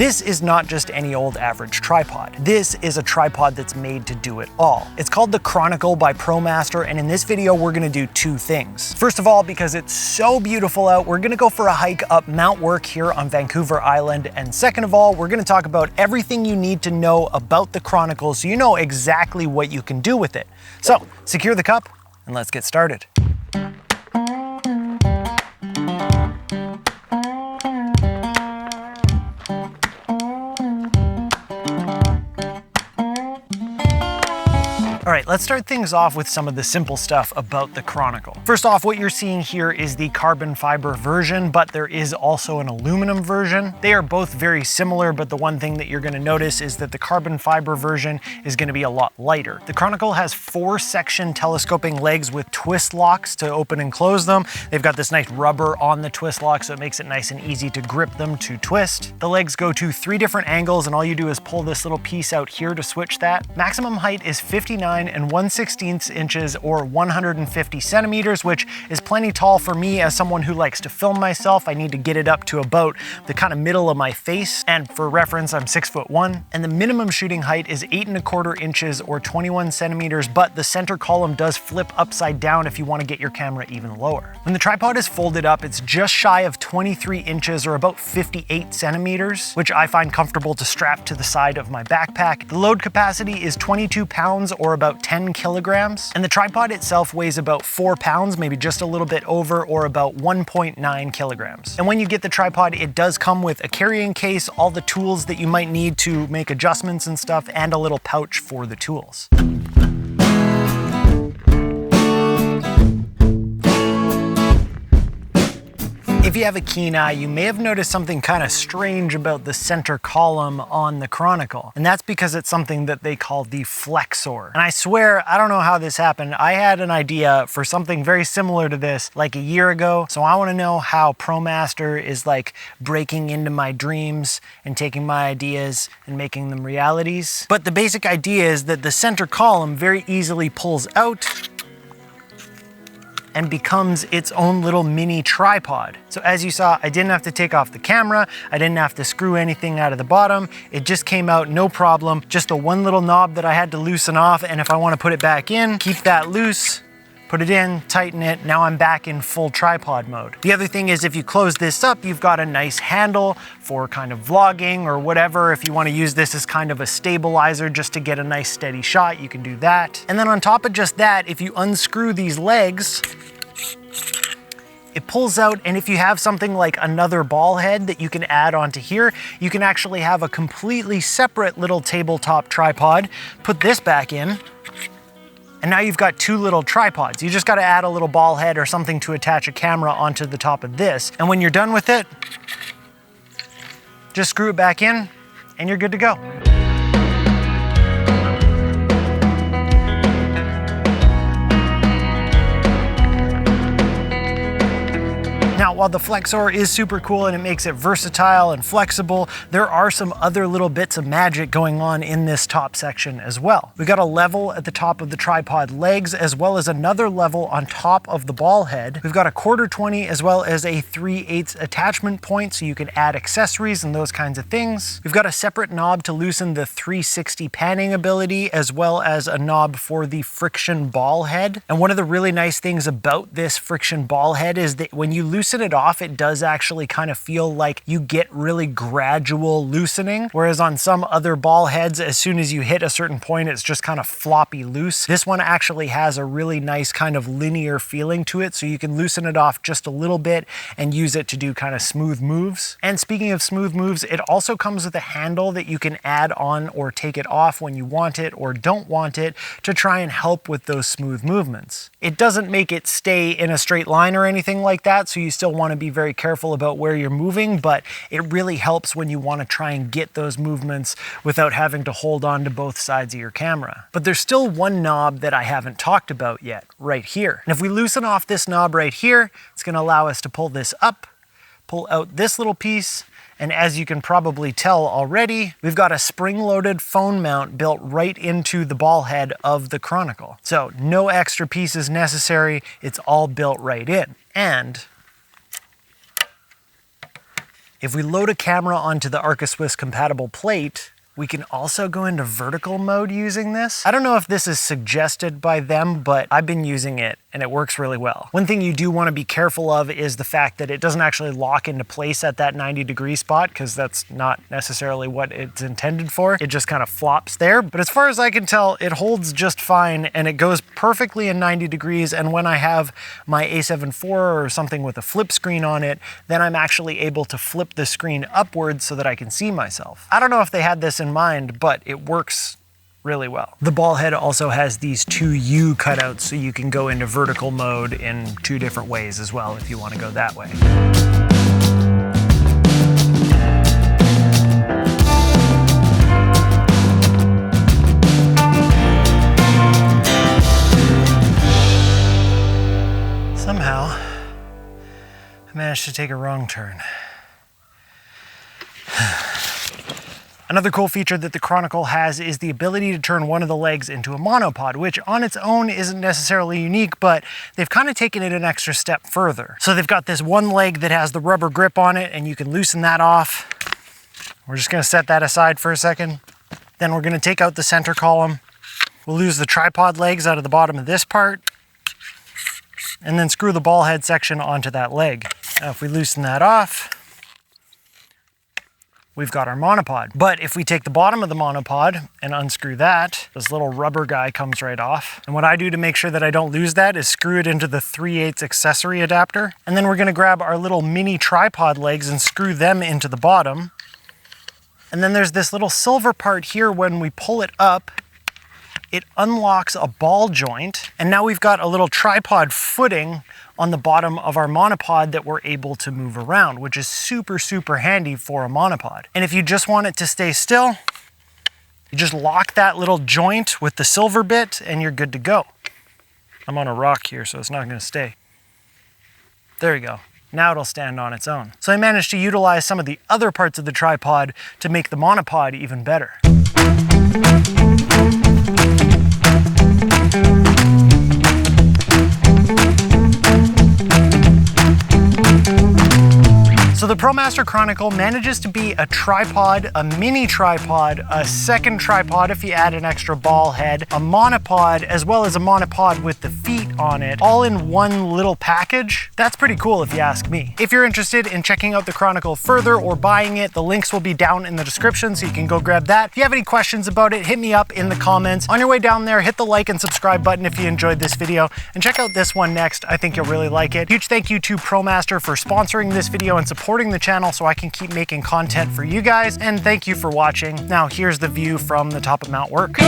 This is not just any old average tripod. This is a tripod that's made to do it all. It's called the Chronicle by ProMaster, and in this video we're gonna do two things. First of all, because it's so beautiful out, we're gonna go for a hike up Mount Work here on Vancouver Island, and second of all, we're gonna talk about everything you need to know about the Chronicle so you know exactly what you can do with it. So, secure the cup and let's get started. All right, let's start things off with some of the simple stuff about the Chronicle. First off, what you're seeing here is the carbon fiber version, but there is also an aluminum version. They are both very similar, but the one thing that you're gonna notice is that the carbon fiber version is gonna be a lot lighter. The Chronicle has 4-section telescoping legs with twist locks to open and close them. They've got this nice rubber on the twist lock, so it makes it nice and easy to grip them to twist. The legs go to 3 different angles, and all you do is pull this little piece out here to switch that. Maximum height is 59 and 1/16 inches or 150 centimeters, which is plenty tall for me as someone who likes to film myself. I need to get it up to about the kind of middle of my face. And for reference, I'm 6'1". And the minimum shooting height is 8 1/4 inches or 21 centimeters, but the center column does flip upside down if you want to get your camera even lower. When the tripod is folded up, it's just shy of 23 inches or about 58 centimeters, which I find comfortable to strap to the side of my backpack. The load capacity is 22 pounds or about 10 kilograms, and the tripod itself weighs about 4 pounds, maybe just a little bit over, or about 1.9 kilograms. And when you get the tripod, it does come with a carrying case, all the tools that you might need to make adjustments and stuff, and a little pouch for the tools. If you have a keen eye, you may have noticed something kind of strange about the center column on the Chronicle. And that's because it's something that they call the FLEXOR. And I swear, I don't know how this happened. I had an idea for something very similar to this like a year ago. So I want to know how ProMaster is like breaking into my dreams and taking my ideas and making them realities. But the basic idea is that the center column very easily pulls out and becomes its own little mini tripod. So as you saw, I didn't have to take off the camera, I didn't have to screw anything out of the bottom, it just came out no problem, just the one little knob that I had to loosen off, and if I want to put it back in, keep that loose, put it in, tighten it, now I'm back in full tripod mode. The other thing is if you close this up, you've got a nice handle for kind of vlogging or whatever. If you want to use this as kind of a stabilizer just to get a nice steady shot, you can do that. And then on top of just that, if you unscrew these legs, it pulls out, and if you have something like another ball head that you can add onto here, you can actually have a completely separate little tabletop tripod. Put this back in, and now you've got 2 little tripods. You just got to add a little ball head or something to attach a camera onto the top of this. And when you're done with it, just screw it back in and you're good to go. Now, while the FLEXOR is super cool and it makes it versatile and flexible, there are some other little bits of magic going on in this top section as well. We got a level at the top of the tripod legs, as well as another level on top of the ball head. We've got a 1/4-20 as well as a 3/8 attachment point, so you can add accessories and those kinds of things. We've got a separate knob to loosen the 360 panning ability, as well as a knob for the friction ball head. And one of the really nice things about this friction ball head is that when you loosen it off, it does actually kind of feel like you get really gradual loosening, whereas on some other ball heads, as soon as you hit a certain point, it's just kind of floppy loose. This one actually has a really nice kind of linear feeling to it, so you can loosen it off just a little bit and use it to do kind of smooth moves. And speaking of smooth moves, it also comes with a handle that you can add on or take it off when you want it or don't want it to try and help with those smooth movements. It doesn't make it stay in a straight line or anything like that, so you still want to be very careful about where you're moving, but it really helps when you want to try and get those movements without having to hold on to both sides of your camera. But there's still one knob that I haven't talked about yet, right here. And if we loosen off this knob right here, it's going to allow us to pull this up, pull out this little piece, and as you can probably tell already, we've got a spring-loaded phone mount built right into the ball head of the Chronicle. So no extra pieces necessary, it's all built right in. And If we load a camera onto the Arca Swiss compatible plate, we can also go into vertical mode using this. I don't know if this is suggested by them, but I've been using it and it works really well. One thing you do want to be careful of is the fact that it doesn't actually lock into place at that 90-degree spot, because that's not necessarily what it's intended for. It just kind of flops there. But as far as I can tell, it holds just fine and it goes perfectly in 90 degrees. And when I have my A7 IV or something with a flip screen on it, then I'm actually able to flip the screen upwards so that I can see myself. I don't know if they had this in mind, but it works really well. The ball head also has these 2 U cutouts, so you can go into vertical mode in 2 different ways as well if you want to go that way. Somehow, I managed to take a wrong turn. Another cool feature that the Chronicle has is the ability to turn one of the legs into a monopod, which on its own isn't necessarily unique, but they've kind of taken it an extra step further. So they've got this one leg that has the rubber grip on it, and you can loosen that off. We're just gonna set that aside for a second. Then we're gonna take out the center column. We'll lose the tripod legs out of the bottom of this part, and then screw the ball head section onto that leg. Now if we loosen that off, we've got our monopod. But if we take the bottom of the monopod and unscrew that, this little rubber guy comes right off. And what I do to make sure that I don't lose that is screw it into the 3/8 accessory adapter. And then we're gonna grab our little mini tripod legs and screw them into the bottom. And then there's this little silver part here. When we pull it up, it unlocks a ball joint. And now we've got a little tripod footing on the bottom of our monopod that we're able to move around, which is super, super handy for a monopod. And if you just want it to stay still, you just lock that little joint with the silver bit and you're good to go. I'm on a rock here, so it's not gonna stay. There you go. Now it'll stand on its own. So I managed to utilize some of the other parts of the tripod to make the monopod even better. So the ProMaster Chronicle manages to be a tripod, a mini tripod, a second tripod if you add an extra ball head, a monopod, as well as a monopod with the feet on it, all in one little package. That's pretty cool if you ask me. If you're interested in checking out the Chronicle further or buying it, the links will be down in the description, so you can go grab that. If you have any questions about it, hit me up in the comments. On your way down there, hit the like and subscribe button if you enjoyed this video, and check out this one next. I think you'll really like it. Huge thank you to ProMaster for sponsoring this video and supporting the channel so I can keep making content for you guys, and thank you for watching. Now here's the view from the top of Mount Work.